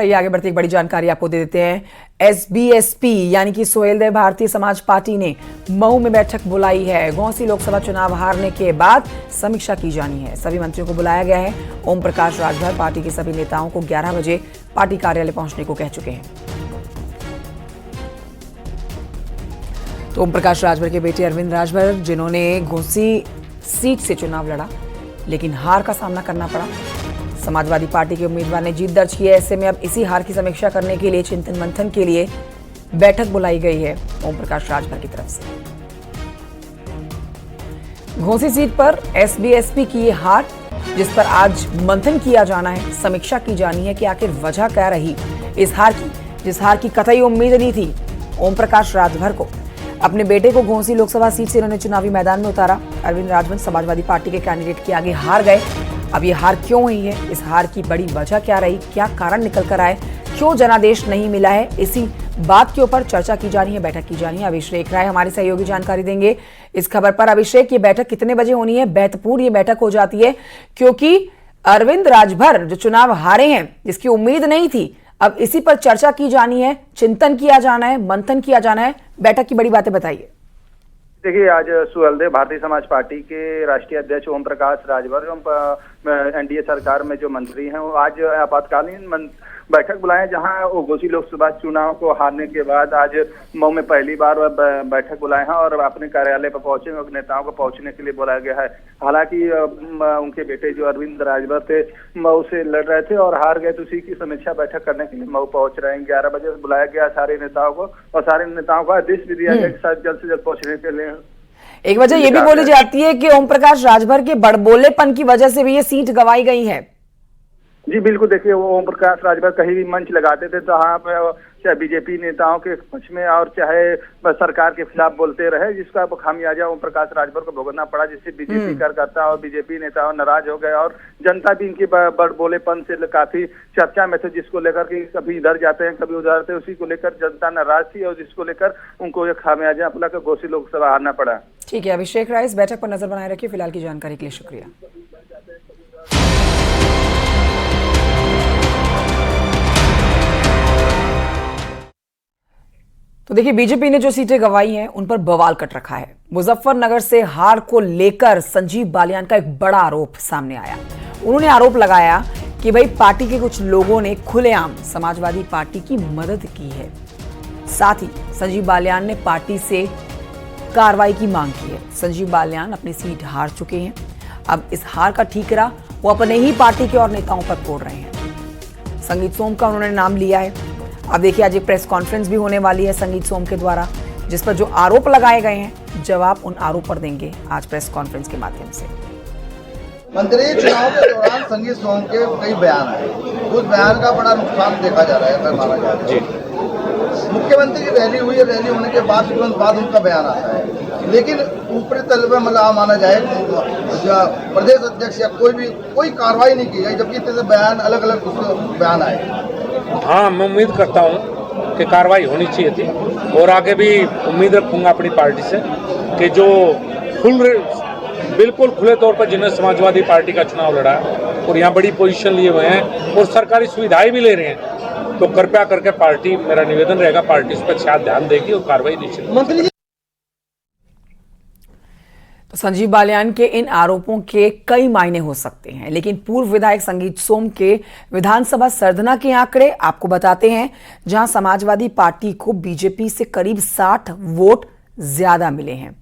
आइए आगे बढ़ते एक बड़ी जानकारी आपको दे देते हैं। एसबीएसपी यानी कि सोहेलदेव भारतीय समाज पार्टी ने मऊ में बैठक बुलाई है। घोसी लोकसभा चुनाव हारने के बाद समीक्षा की जानी है। सभी मंत्रियों को बुलाया गया है। ओम प्रकाश राजभर पार्टी के सभी नेताओं को 11 बजे पार्टी कार्यालय पहुंचने को कह चुके हैं। तो ओम प्रकाश राजभर के बेटे अरविंद राजभर, जिन्होंने घोसी सीट से चुनाव लड़ा लेकिन हार का सामना करना पड़ा। समाजवादी पार्टी के उम्मीदवार ने जीत दर्ज की है। ऐसे में अब इसी हार की समीक्षा करने के लिए चिंतन मंथन के लिए बैठक बुलाई गई है ओम प्रकाश राजभर की तरफ से। घोसी सीट पर एसबीएसपी की ये हार, जिस पर आज मंथन किया जाना है, समीक्षा की जानी है कि आखिर वजह क्या रही इस हार की, जिस हार की कतई उम्मीद नहीं थी ओम प्रकाश राजभर को। अपने बेटे को घोसी लोकसभा सीट से उन्होंने चुनावी मैदान में उतारा। अरविंद राजभर समाजवादी पार्टी के कैंडिडेट के आगे हार गए। अब ये हार क्यों हुई है, इस हार की बड़ी वजह क्या रही, क्या कारण निकल कर आए, क्यों जनादेश नहीं मिला है, इसी बात के ऊपर चर्चा की जानी है, बैठक की जानी है। अभिषेक राय हमारे सहयोगी जानकारी देंगे इस खबर पर। अभिषेक, ये बैठक कितने बजे होनी है? महत्वपूर्ण ये बैठक हो जाती है क्योंकि अरविंद राजभर जो चुनाव हारे हैं, जिसकी उम्मीद नहीं थी, अब इसी पर चर्चा की जानी है, चिंतन किया जाना है, मंथन किया जाना है। बैठक की बड़ी बातें बताइए। देखिए, आज सोहेलदेव भारतीय समाज पार्टी के राष्ट्रीय अध्यक्ष ओम प्रकाश राजभर एवं एनडीए सरकार में जो मंत्री हैं, वो आज आपातकालीन बैठक बुलाए, जहां वो घोसी लोकसभा चुनाव को हारने के बाद आज मऊ में पहली बार बैठक बुलाए हैं और अपने कार्यालय पर पहुंचे और नेताओं को पहुंचने के लिए बुलाया गया है। हालांकि उनके बेटे जो अरविंद राजभर थे, मऊ से लड़ रहे थे और हार गए, तो उसी की समीक्षा बैठक करने के लिए मऊ पहुंच रहे हैं। 11 बजे बुलाया गया सारे नेताओं को और सारे नेताओं को आदेश भी दिया गया कि जल्द से जल्द पहुंचने के लिए। एक वजह ये भी बोली जाती है कि ओम प्रकाश राजभर के बड़बोलेपन की वजह से भी ये सीट गंवाई गई है। जी बिल्कुल, देखिए, वो ओम प्रकाश राजभर कहीं भी मंच लगाते थे तो यहाँ पे चाहे बीजेपी नेताओं के पक्ष में और चाहे सरकार के खिलाफ बोलते रहे, जिसका खामियाजा ओम प्रकाश राजभर को भुगतना पड़ा, जिससे बीजेपी कार्यकर्ता और बीजेपी नेता नाराज हो गए और जनता भी इनके बड़बोलेपन से काफी चर्चा में थे, जिसको लेकर के कभी इधर जाते हैं कभी उधर जाते हैं, उसी को लेकर जनता नाराज थी और जिसको लेकर उनको ये खामियाजा अपना घोसी लोकसभा हारना पड़ा। ठीक है अभिषेक राय, इस बैठक पर नजर बनाए रखिए। फिलहाल की जानकारी के लिए शुक्रिया। तो देखिए, बीजेपी ने जो सीटें गंवाई हैं उन पर बवाल कट रखा है। मुजफ्फरनगर से हार को लेकर संजीव बालियान का एक बड़ा आरोप सामने आया। उन्होंने आरोप लगाया कि भाई पार्टी के कुछ लोगों ने खुलेआम समाजवादी पार्टी की मदद की है। साथ ही संजीव बालियान ने पार्टी से कार्रवाई की मांग की है। संजीव बालियान अपनी सीट हार चुके हैं। अब इस हार का ठीकरा वो अपने ही पार्टी के और नेताओं पर फोड़ रहे हैं। संगीत सोम का उन्होंने नाम लिया है। अब देखिए, आज एक प्रेस कॉन्फ्रेंस भी होने वाली है संगीत सोम के द्वारा, जिस पर जो आरोप लगाए गए हैं, जवाब उन आरोप पर देंगे आज प्रेस कॉन्फ्रेंस के माध्यम से। मंत्री चुनाव के दौरान संगीत सोम के कई बयान आए, उस बयान का बड़ा नुकसान देखा जा रहा है, अगर माना जाए तो। मुख्यमंत्री की रैली हुई है, रैली होने के बाद तुरंत बाद उनका बयान आता है, लेकिन ऊपरी तल पर मतलब माना जाए प्रदेश अध्यक्ष या कोई कार्रवाई नहीं की गई, जबकि इतने बयान अलग अलग बयान आए। हाँ, मैं उम्मीद करता हूँ कि कार्रवाई होनी चाहिए थी और आगे भी उम्मीद रखूंगा अपनी पार्टी से कि जो बिल्कुल खुले तौर पर जिन्होंने समाजवादी पार्टी का चुनाव लड़ा और यहाँ बड़ी पोजीशन लिए हुए हैं और सरकारी सुविधाएं भी ले रहे हैं, तो कृपया करके पार्टी, मेरा निवेदन रहेगा, पार्टी इस पर शायद ध्यान देगी और कार्रवाई निश्चित। तो संजीव बालियान के इन आरोपों के कई मायने हो सकते हैं, लेकिन पूर्व विधायक संगीत सोम के विधानसभा सरधना के आंकड़े आपको बताते हैं, जहां समाजवादी पार्टी को बीजेपी से करीब 60 वोट ज्यादा मिले हैं।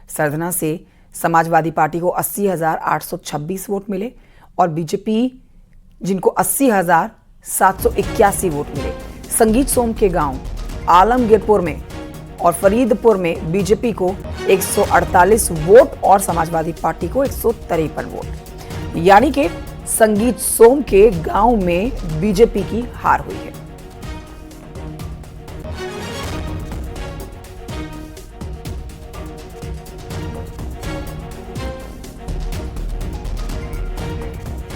सरधना से समाजवादी पार्टी को 80,826 वोट मिले और बीजेपी जिनको 80,781 वोट मिले। संगीत सोम के गांव आलमगीरपुर में और फरीदपुर में बीजेपी को 148 वोट और समाजवादी पार्टी को 153 वोट, यानी कि संगीत सोम के गांव में बीजेपी की हार हुई है।